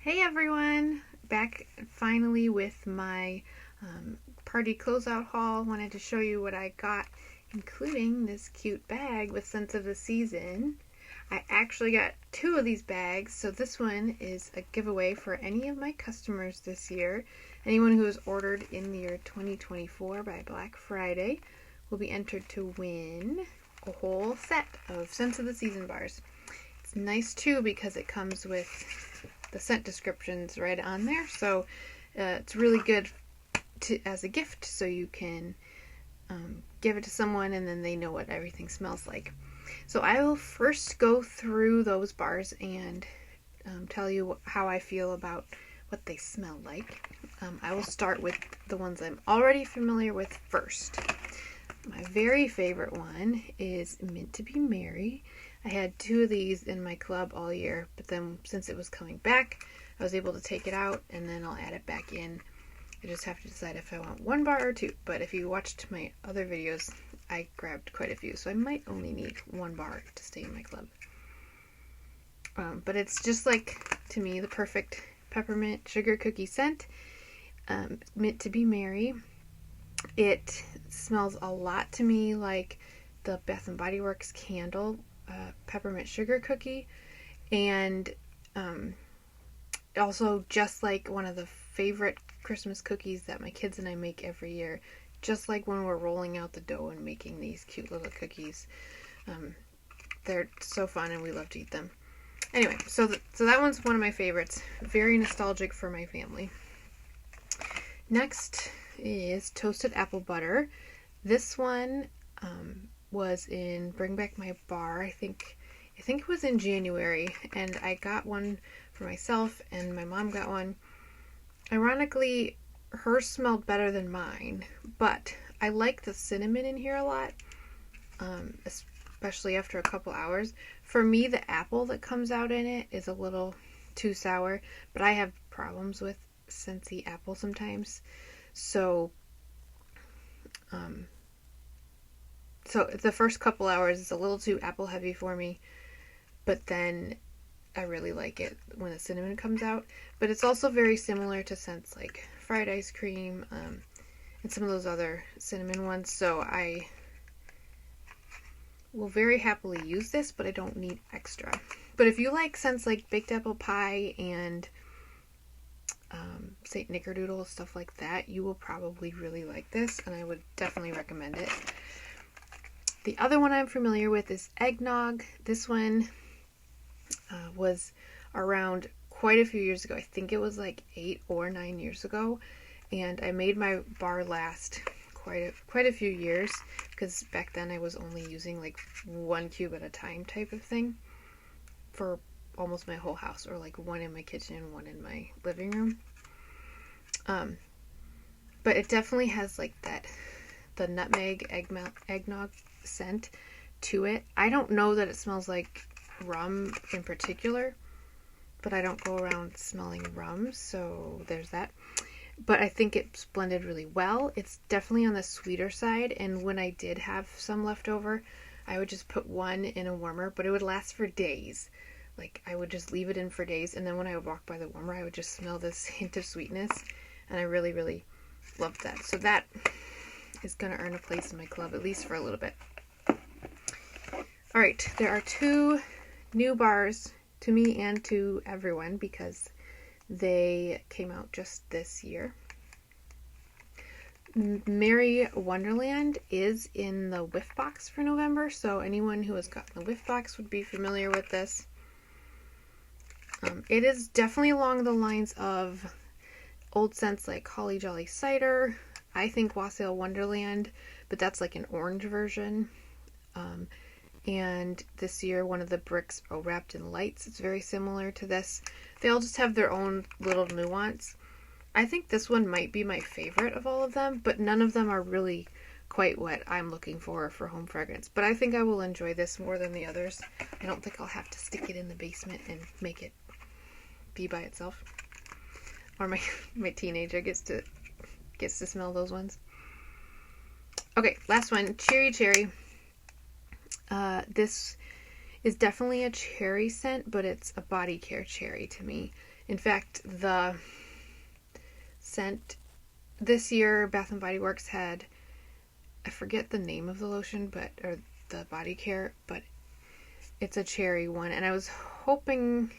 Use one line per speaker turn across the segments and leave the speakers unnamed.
Hey everyone! Back finally with my party closeout haul. Wanted to show you what I got, including this cute bag with Scents of the Season. I actually got two of these bags, so this one is a giveaway for any of my customers this year. Anyone who has ordered in the year 2024 by Black Friday will be entered to win a whole set of Scents of the Season bars. It's nice too because it comes with the scent descriptions right on there, so it's really good as a gift, so you can give it to someone and then they know what everything smells like. So I will first go through those bars and tell you how I feel about what they smell like. I will start with the ones I'm already familiar with first. My very favorite one is Meant to Be Merry. I had two of these in my club all year, but then since it was coming back, I was able to take it out and then I'll add it back in. I just have to decide if I want one bar or two, but if you watched my other videos, I grabbed quite a few, so I might only need one bar to stay in my club. But it's just like, to me, the perfect peppermint sugar cookie scent. Meant to Be Merry. It smells a lot to me like the Bath & Body Works candle peppermint sugar cookie, and also just like one of the favorite Christmas cookies that my kids and I make every year, just like when we're rolling out the dough and making these cute little cookies. They're so fun and we love to eat them. Anyway, so that one's one of my favorites. Very nostalgic for my family. Next is Toasted Apple Butter. This one was in Bring Back My Bar. I think it was in January, and I got one for myself and my mom got one. Ironically, hers smelled better than mine, but I like the cinnamon in here a lot, especially after a couple hours. For me, the apple that comes out in it is a little too sour, but I have problems with Scentsy apple sometimes, so the first couple hours is a little too apple heavy for me, but then I really like it when the cinnamon comes out. But it's also very similar to scents like fried ice cream and some of those other cinnamon ones, so I will very happily use this, but I don't need extra. But if you like scents like baked apple pie and St. Nickerdoodle, stuff like that, you will probably really like this, and I would definitely recommend it. The other one I'm familiar with is Eggnog. This one was around quite a few years ago. I think it was like 8 or 9 years ago, and I made my bar last quite a few years, because back then I was only using like 1 cube at a time type of thing for almost my whole house, or like one in my kitchen and one in my living room. But it definitely has like the nutmeg eggnog scent to it. I don't know that it smells like rum in particular, but I don't go around smelling rum, so there's that. But I think it's blended really well. It's definitely on the sweeter side, and when I did have some left over, I would just put one in a warmer, but it would last for days. Like, I would just leave it in for days, and then when I would walk by the warmer, I would just smell this hint of sweetness, and I really, really loved that. So that is going to earn a place in my club, at least for a little bit. Alright, there are two new bars to me and to everyone because they came out just this year. Merry Wonderland is in the whiff box for November, so anyone who has gotten the whiff box would be familiar with this. It is definitely along the lines of old scents like Holly Jolly Cider. I think Wassail Wonderland, but that's like an orange version. And this year, one of the bricks, Wrapped in Lights. It's very similar to this. They all just have their own little nuance. I think this one might be my favorite of all of them, but none of them are really quite what I'm looking for home fragrance. But I think I will enjoy this more than the others. I don't think I'll have to stick it in the basement and make it be by itself. Or my teenager gets to smell those ones. Okay, last one, Cherry Cherry. This is definitely a cherry scent, but it's a body care cherry to me. In fact, the scent this year, Bath and Body Works had, I forget the name of the lotion, or the body care, but it's a cherry one, and I was hoping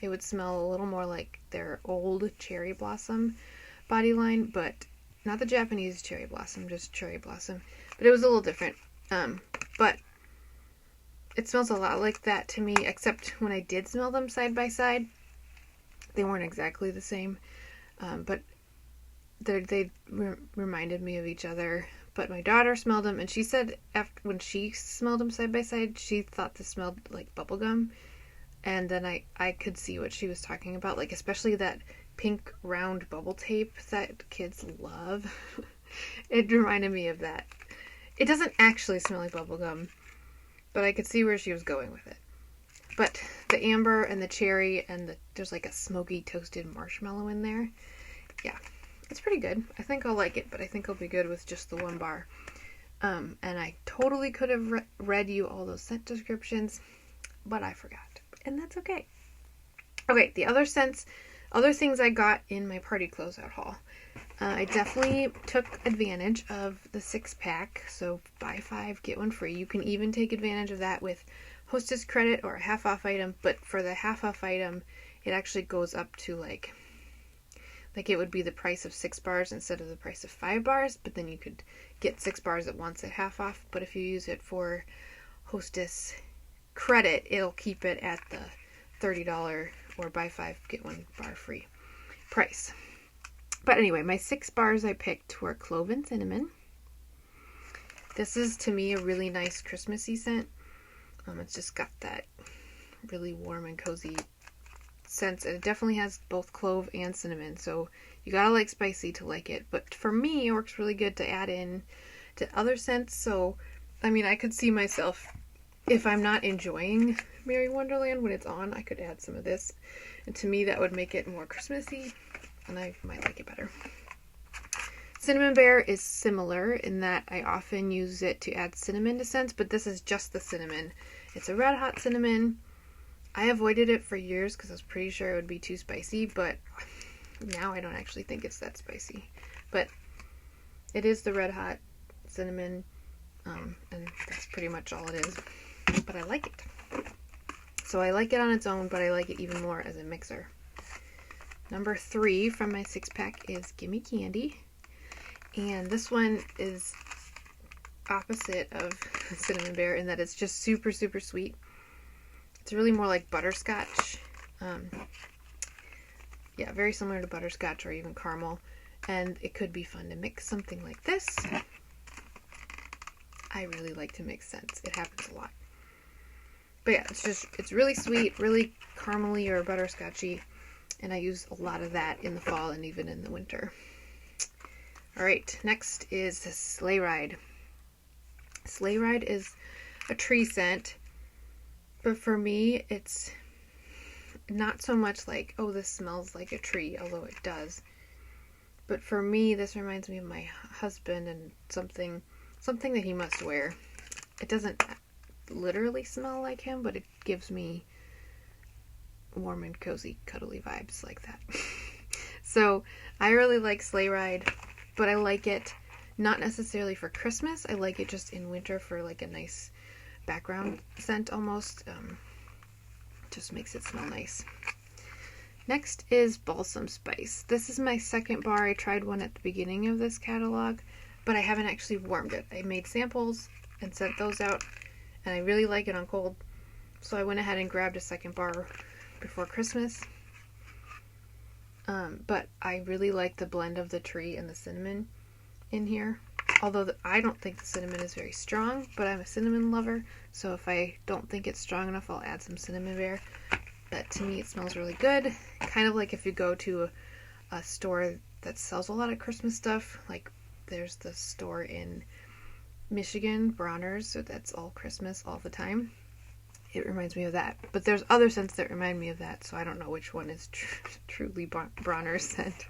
it would smell a little more like their old cherry blossom body line, but not the Japanese cherry blossom, just cherry blossom. But it was a little different. But it smells a lot like that to me, except when I did smell them side by side, they weren't exactly the same. But they reminded me of each other. But my daughter smelled them, and she said when she smelled them side by side, she thought this smelled like bubblegum. And then I could see what she was talking about, like especially that pink round bubble tape that kids love. It reminded me of that. It doesn't actually smell like bubblegum, but I could see where she was going with it. But the amber and the cherry and there's like a smoky toasted marshmallow in there. Yeah, it's pretty good. I think I'll like it, but I think I'll be good with just the one bar. And I totally could have read you all those scent descriptions, but I forgot. And that's okay. Okay, the other things I got in my party closeout haul. I definitely took advantage of the 6-pack, so buy 5, get 1 free. You can even take advantage of that with Hostess credit or a half-off item, but for the half-off item, it actually goes up to like it would be the price of 6 bars instead of the price of 5 bars, but then you could get 6 bars at once at half off. But if you use it for Hostess credit, it'll keep it at the $30 or buy 5, get 1 bar free price. But anyway, my 6 bars I picked were clove and cinnamon. This is, to me, a really nice Christmassy scent. It's just got that really warm and cozy scent. It definitely has both clove and cinnamon, so you gotta like spicy to like it. But for me, it works really good to add in to other scents. So, I mean, I could see myself, if I'm not enjoying Merry Wonderland when it's on, I could add some of this. And to me, that would make it more Christmassy, and I might like it better. Cinnamon Bear is similar in that I often use it to add cinnamon to scents, but this is just the cinnamon. It's a red hot cinnamon. I avoided it for years because I was pretty sure it would be too spicy, but now I don't actually think it's that spicy. But it is the red hot cinnamon, and that's pretty much all it is. But I like it. So I like it on its own, but I like it even more as a mixer. Number 3 from my 6-pack is Gimme Candy. And this one is opposite of Cinnamon Bear in that it's just super, super sweet. It's really more like butterscotch. Yeah, very similar to butterscotch or even caramel. And it could be fun to mix something like this. I really like to mix scents. It happens a lot. But yeah, it's really sweet, really caramely or butterscotchy. And I use a lot of that in the fall and even in the winter. Alright, next is Sleigh Ride. Sleigh Ride is a tree scent. But for me, it's not so much like, oh, this smells like a tree, although it does. But for me, this reminds me of my husband and something that he must wear. It doesn't literally smell like him, but it gives me warm and cozy, cuddly vibes like that. So I really like Sleigh Ride, but I like it not necessarily for Christmas. I like it just in winter for like a nice background scent almost. Just makes it smell nice. Next is Balsam Spice. This is my 2nd bar. I tried one at the beginning of this catalog, but I haven't actually warmed it. I made samples and sent those out, and I really like it on cold. So I went ahead and grabbed a 2nd bar before Christmas. But I really like the blend of the tree and the cinnamon in here. Although I don't think the cinnamon is very strong, but I'm a cinnamon lover, so if I don't think it's strong enough, I'll add some Cinnamon Bear. But to me, it smells really good. Kind of like if you go to a store that sells a lot of Christmas stuff, like there's the store in Michigan, Bronner's, so that's all Christmas all the time. It reminds me of that. But there's other scents that remind me of that, so I don't know which one is truly Bronner's scent.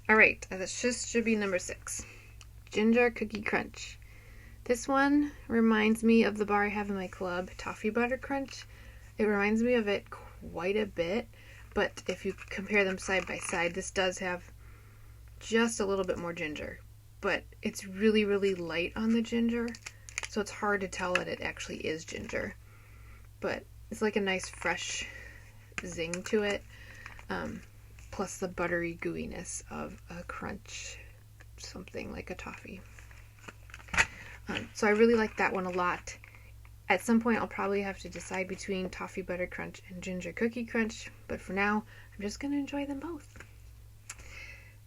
Alright, that should be number 6. Ginger Cookie Crunch. This one reminds me of the bar I have in my club, Toffee Butter Crunch. It reminds me of it quite a bit. but if you compare them side by side, this does have just a little bit more ginger, but it's really, really light on the ginger, so it's hard to tell that it actually is ginger. But it's like a nice fresh zing to it, plus the buttery gooiness of a crunch, something like a toffee. So I really like that one a lot. At some point I'll probably have to decide between toffee butter crunch and ginger cookie crunch, but for now I'm just going to enjoy them both.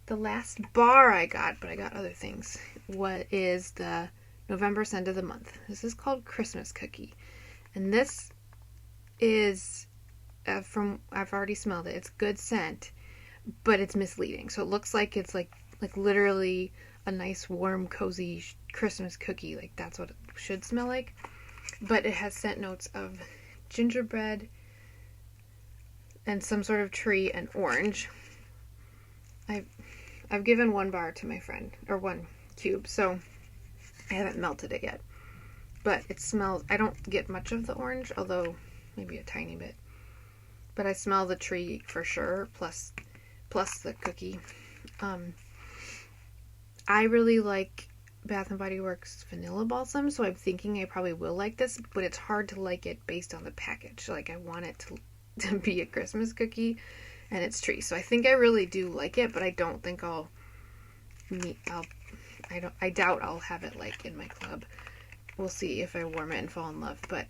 The last bar I got, but I got other things, what is the November scent of the month. This is called Christmas Cookie, and this is from, I've already smelled it, it's good scent, but it's misleading. So it looks like it's like literally a nice warm cozy Christmas cookie, like that's what it should smell like, but it has scent notes of gingerbread and some sort of tree and orange. I've given one bar to my friend, or one cube, so I haven't melted it yet, but it smells, I don't get much of the orange, although maybe a tiny bit, but I smell the tree for sure, plus the cookie. I really like Bath & Body Works Vanilla Balsam, so I'm thinking I probably will like this, but it's hard to like it based on the package. Like, I want it to be a Christmas cookie, and it's tree. So I think I really do like it, but I don't think I doubt I'll have it like in my club. We'll see if I warm it and fall in love, but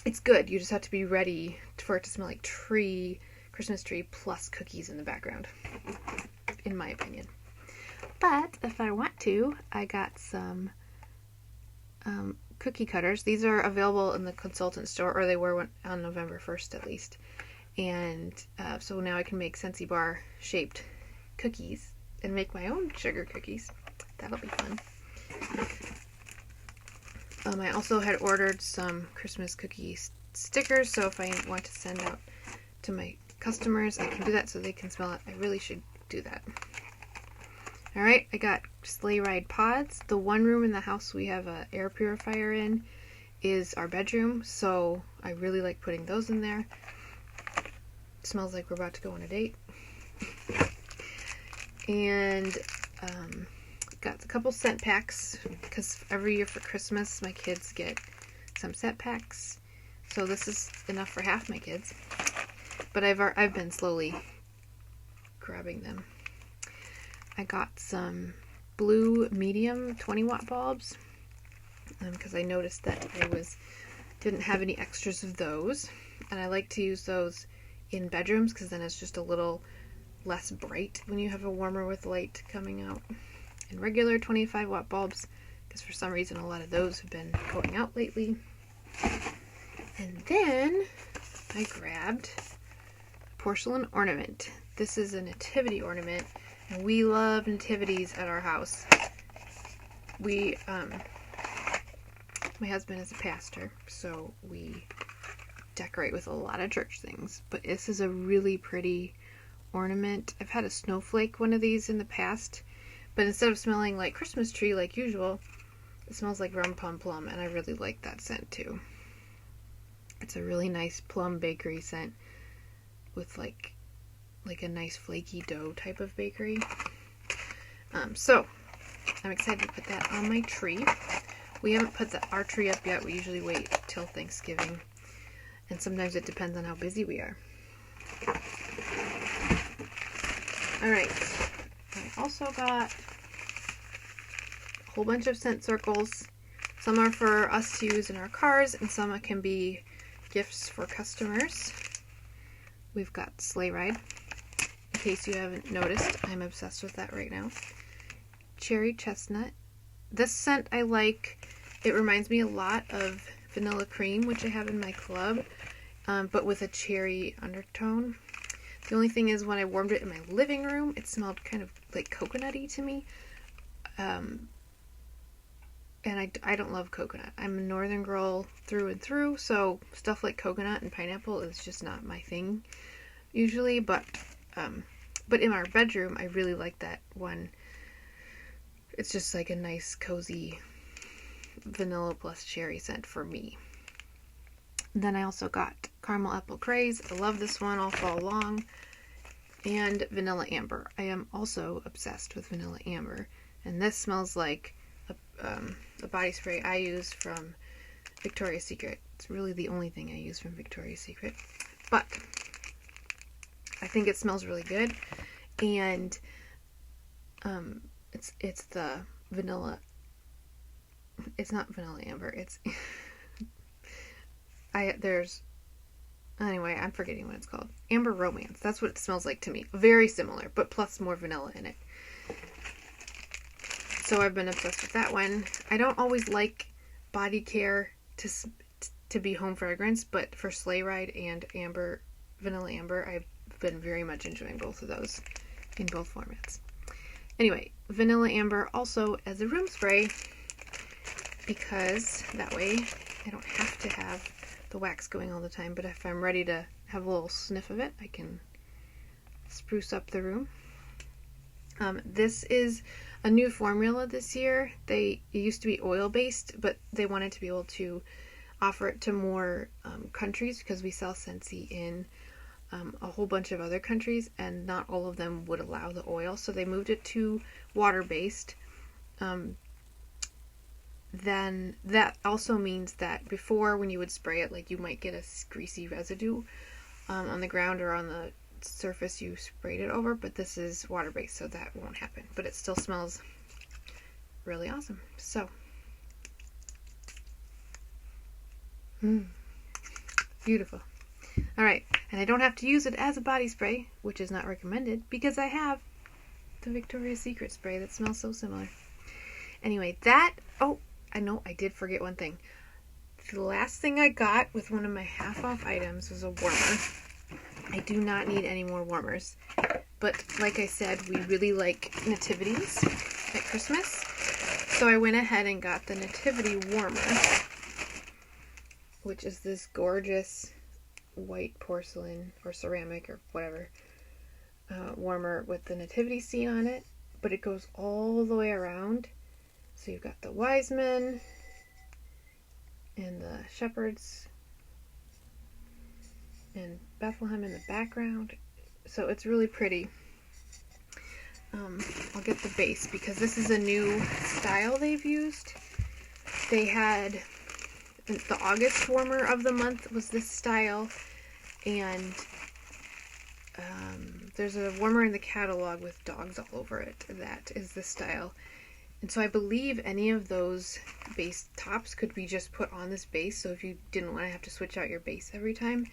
it's good. You just have to be ready for it to smell like tree, Christmas tree, plus cookies in the background, in my opinion. But if I want to, I got some cookie cutters. These are available in the consultant store, or they were on November 1st at least. And so now I can make Scentsy bar shaped cookies and make my own sugar cookies. That'll be fun. I also had ordered some Christmas cookie stickers, so if I want to send out to my customers, I can do that so they can smell it. I really should do that. Alright, I got sleigh ride pods. The one room in the house we have an air purifier in is our bedroom, so I really like putting those in there. It smells like we're about to go on a date. And got a couple scent packs, because every year for Christmas my kids get some scent packs. So this is enough for half my kids. But I've been slowly grabbing them. I got some blue medium 20-watt bulbs because I noticed that I didn't have any extras of those, and I like to use those in bedrooms because then it's just a little less bright when you have a warmer with light coming out. And regular 25-watt bulbs, because for some reason a lot of those have been going out lately. And then I grabbed a porcelain ornament. This is a nativity ornament. And we love nativities at our house. My husband is a pastor, so we decorate with a lot of church things. But this is a really pretty ornament. I've had a snowflake one of these in the past, but instead of smelling like Christmas tree like usual, it smells like rum pum plum, and I really like that scent too. It's a really nice plum bakery scent with like a nice flaky dough type of bakery. So I'm excited to put that on my tree. We haven't put our tree up yet. We usually wait till Thanksgiving, and sometimes it depends on how busy we are. Alright, I also got a whole bunch of scent circles. Some are for us to use in our cars, and some can be gifts for customers. We've got sleigh ride. In case you haven't noticed, I'm obsessed with that right now. Cherry chestnut. This scent I like. It reminds me a lot of vanilla cream, which I have in my club, but with a cherry undertone. The only thing is when I warmed it in my living room, it smelled kind of like coconutty to me. And I don't love coconut. I'm a northern girl through and through, so stuff like coconut and pineapple is just not my thing usually, but in our bedroom, I really like that one. It's just like a nice, cozy vanilla plus cherry scent for me. Then I also got Caramel Apple Craze. I love this one all fall long. And Vanilla Amber. I am also obsessed with Vanilla Amber. And this smells like a body spray I use from Victoria's Secret. It's really the only thing I use from Victoria's Secret. But I think it smells really good. And it's the vanilla. It's not Vanilla Amber. It's anyway, I'm forgetting what it's called. Amber Romance. That's what it smells like to me. Very similar, but plus more vanilla in it. So I've been obsessed with that one. I don't always like body care to be home fragrance, but for Sleigh Ride and Vanilla Amber, I've been very much enjoying both of those in both formats. Anyway, Vanilla Amber also as a room spray, because that way I don't have to have the wax going all the time, but if I'm ready to have a little sniff of it, I can spruce up the room. This is a new formula this year. It used to be oil-based, but they wanted to be able to offer it to more countries, because we sell Scentsy in a whole bunch of other countries, and not all of them would allow the oil, so they moved it to water-based. Then that also means that before, when you would spray it, like, you might get a greasy residue on the ground or on the surface you sprayed it over, but this is water-based, so that won't happen. But it still smells really awesome. So, beautiful. Alright, and I don't have to use it as a body spray, which is not recommended, because I have the Victoria's Secret spray that smells so similar. Anyway, I know I did forget one thing. The last thing I got with one of my half-off items was a warmer. I do not need any more warmers. But like I said, we really like nativities at Christmas. So I went ahead and got the nativity warmer, which is this gorgeous white porcelain or ceramic or whatever warmer with the nativity scene on it. But it goes all the way around. So you've got the wise men and the shepherds and Bethlehem in the background. So it's really pretty. I'll get the base because this is a new style they've used. They had the August warmer of the month was this style, and there's a warmer in the catalog with dogs all over it that is this style. And so I believe any of those base tops could be just put on this base. So if you didn't want to have to switch out your base every time,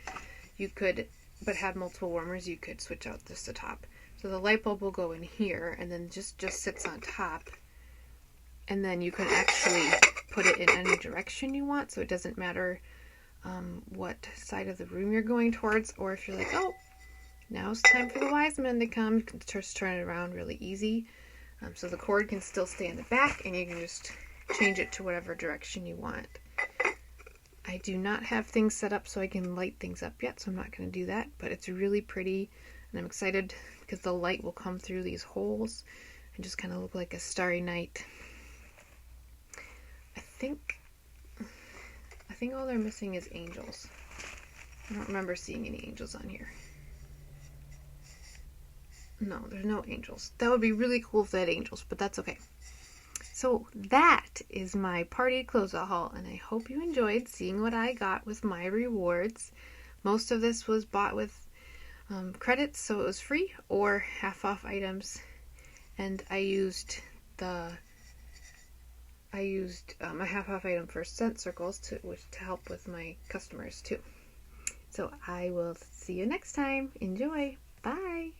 you could, but have multiple warmers, you could switch out just the top. So the light bulb will go in here and then just sits on top. And then you can actually put it in any direction you want. So it doesn't matter what side of the room you're going towards. Or if you're like, oh, now it's time for the wise men to come, you can just turn it around really easy. So the cord can still stay in the back, and you can just change it to whatever direction you want. I do not have things set up so I can light things up yet, so I'm not going to do that. But it's really pretty, and I'm excited because the light will come through these holes and just kind of look like a starry night. I think all they're missing is angels. I don't remember seeing any angels on here. No, there's no angels. That would be really cool if they had angels, but that's okay. So that is my party closeout haul, and I hope you enjoyed seeing what I got with my rewards. Most of this was bought with credits, so it was free or half-off items, and I used a half-off item for scent circles to help with my customers too. So I will see you next time. Enjoy. Bye.